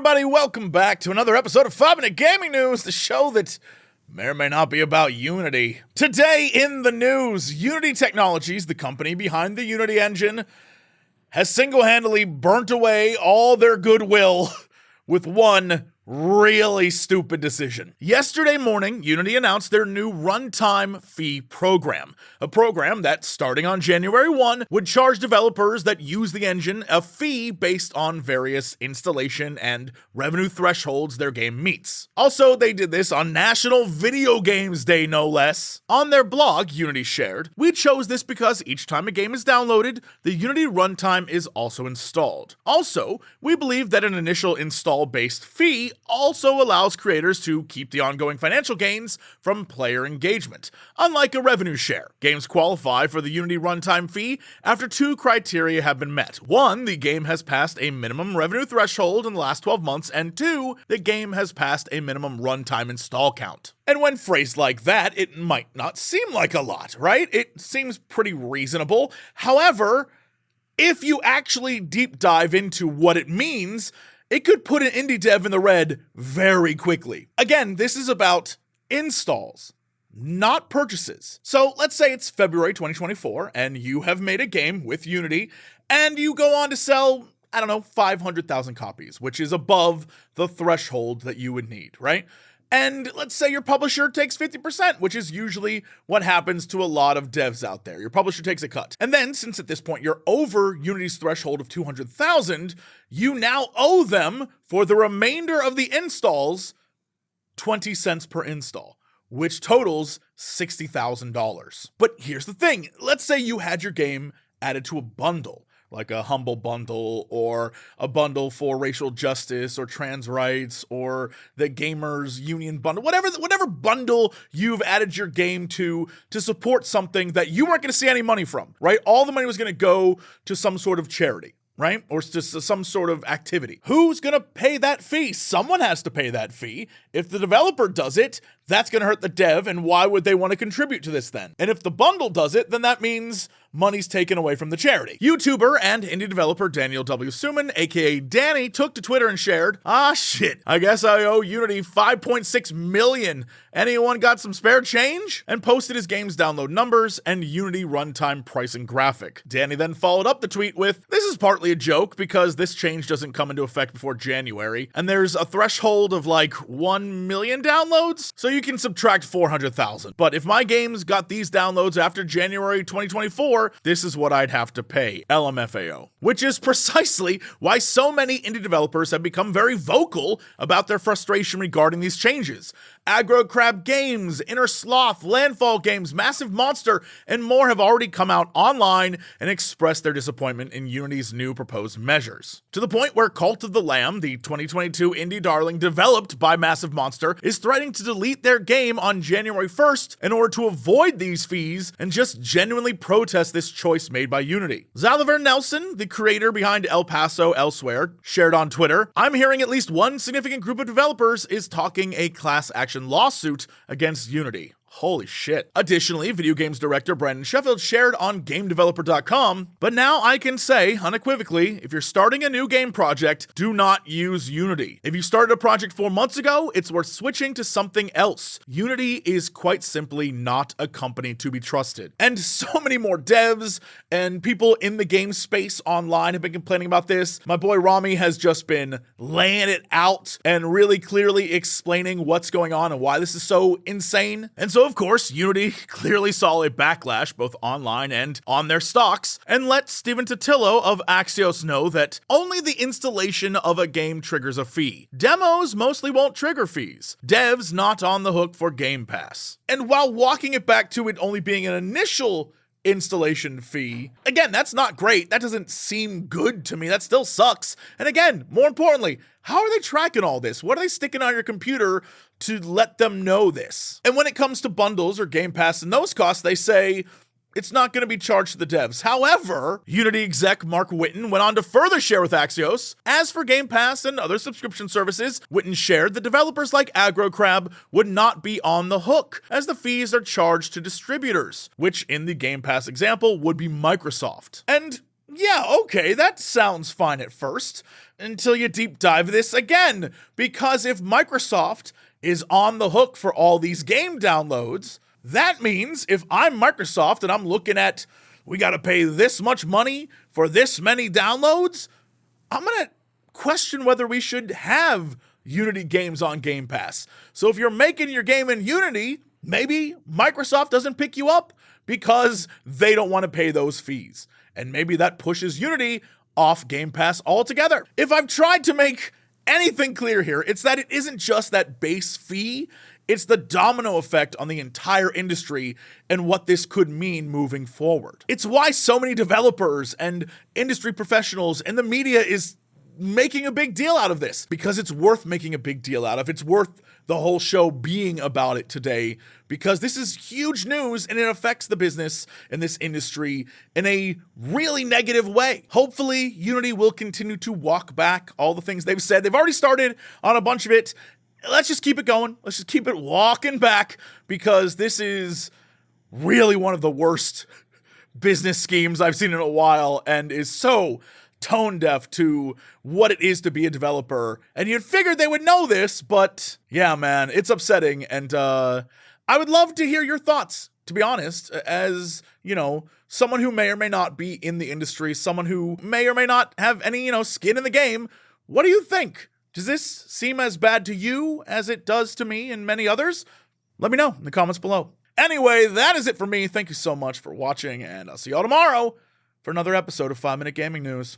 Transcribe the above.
everybody? Welcome back to another episode of 5 Minute Gaming News, the show that may or may not be about Unity. Today in the news, Unity Technologies, the company behind the Unity engine, has single-handedly burnt away all their goodwill with one really stupid decision. Yesterday morning, Unity announced their new runtime fee program, a program that, starting on January 1, would charge developers that use the engine a fee based on various installation and revenue thresholds their game meets. Also, they did this on National Video Games Day, no less. On their blog, Unity shared, "We chose this because each time a game is downloaded, the Unity runtime is also installed. Also, we believe that an initial install-based fee also allows creators to keep the ongoing financial gains from player engagement. Unlike a revenue share, games qualify for the Unity runtime fee after two criteria have been met. One, the game has passed a minimum revenue threshold in the last 12 months, and two, the game has passed a minimum runtime install count." And when phrased like that, it might not seem like a lot, right? It seems pretty reasonable. However, if you actually deep dive into what it means, it could put an indie dev in the red very quickly. Again, this is about installs, not purchases. So let's say it's February 2024 and you have made a game with Unity and you go on to sell, 500,000 copies, which is above the threshold that you would need, right? And let's say your publisher takes 50%, which is usually what happens to a lot of devs out there. Your publisher takes a cut. And then, since at this point you're over Unity's threshold of 200,000, you now owe them, for the remainder of the installs, 20 cents per install, which totals $60,000. But here's the thing. Let's say you had your game added to a bundle, like a Humble Bundle or a bundle for racial justice or trans rights or the Gamers Union Bundle, whatever bundle you've added your game to support something that you weren't going to see any money from, right? All the money was going to go to some sort of charity, right? Or just some sort of activity. Who's going to pay that fee? Someone has to pay that fee. If the developer does it, that's going to hurt the dev, and why would they want to contribute to this then? And if the bundle does it, then that means money's taken away from the charity. YouTuber and indie developer Daniel W. Suman, aka Danny, took to Twitter and shared, shit, I guess I owe Unity $5.6 million. Anyone got some spare change? And posted his game's download numbers and Unity runtime pricing graphic. Danny then followed up the tweet with, "This is partly a joke because this change doesn't come into effect before January, and there's a threshold of like 1 million downloads, so you can subtract 400,000. But if my games got these downloads after January 2024, this is what I'd have to pay, LMFAO." Which is precisely why so many indie developers have become very vocal about their frustration regarding these changes. Aggro Crab Games, Inner Sloth, Landfall Games, Massive Monster, and more have already come out online and expressed their disappointment in Unity's new proposed measures. To the point where Cult of the Lamb, the 2022 indie darling developed by Massive Monster, is threatening to delete their game on January 1st in order to avoid these fees and just genuinely protest this choice made by Unity. Zalaver Nelson, the creator behind El Paso Elsewhere, shared on Twitter, "I'm hearing at least one significant group of developers is talking a class action lawsuit against Unity." Holy shit. Additionally, video games director Brandon Sheffield shared on GameDeveloper.com, "But now I can say, unequivocally, if you're starting a new game project, do not use Unity. If you started a project 4 months ago, it's worth switching to something else. Unity is quite simply not a company to be trusted." And so many more devs and people in the game space online have been complaining about this. My boy Rami has just been laying it out and really clearly explaining what's going on and why this is so insane. And so of course, Unity clearly saw a backlash both online and on their stocks, and let Stephen Totillo of Axios know that only the installation of a game triggers a fee. Demos mostly won't trigger fees. Devs not on the hook for Game Pass. And while walking it back to it only being an initial installation fee, again, that's not great. That doesn't seem good to me. That still sucks. And again, more importantly, how are they tracking all this? What are they sticking on your computer to let them know this? And when it comes to bundles or Game Pass and those costs, they say it's not going to be charged to the devs. However, Unity exec Mark Witten went on to further share with Axios, as for Game Pass and other subscription services, Witten shared that developers like Aggro Crab would not be on the hook, as the fees are charged to distributors, which in the Game Pass example would be Microsoft. And Yeah, okay, that sounds fine at first, until you deep dive this again. Because if Microsoft is on the hook for all these game downloads, that means if I'm Microsoft and I'm looking at, we gotta pay this much money for this many downloads, I'm gonna question whether we should have Unity games on Game Pass. So if you're making your game in Unity, maybe Microsoft doesn't pick you up because they don't want to pay those fees. And maybe that pushes Unity off Game Pass altogether. If I've tried to make anything clear here, it's that it isn't just that base fee, it's the domino effect on the entire industry and what this could mean moving forward. It's why so many developers and industry professionals and the media is making a big deal out of this, because it's worth making a big deal out of. It's worth the whole show being about it today, because this is huge news and it affects the business and this industry in a really negative way. Hopefully, Unity will continue to walk back all the things they've said. They've already started on a bunch of it. Let's just keep it going. Let's just keep it walking back, because this is really one of the worst business schemes I've seen in a while and is so tone deaf to what it is to be a developer. And you'd figured they would know this, but yeah, man, it's upsetting. And I would love to hear your thoughts, to be honest, as, you know, someone who may or may not be in the industry, someone who may or may not have any, skin in the game. What do you think? Does this seem as bad to you as it does to me and many others? Let me know in the comments below. Anyway, that is it for me. Thank you so much for watching, and I'll see y'all tomorrow for another episode of 5 Minute Gaming News.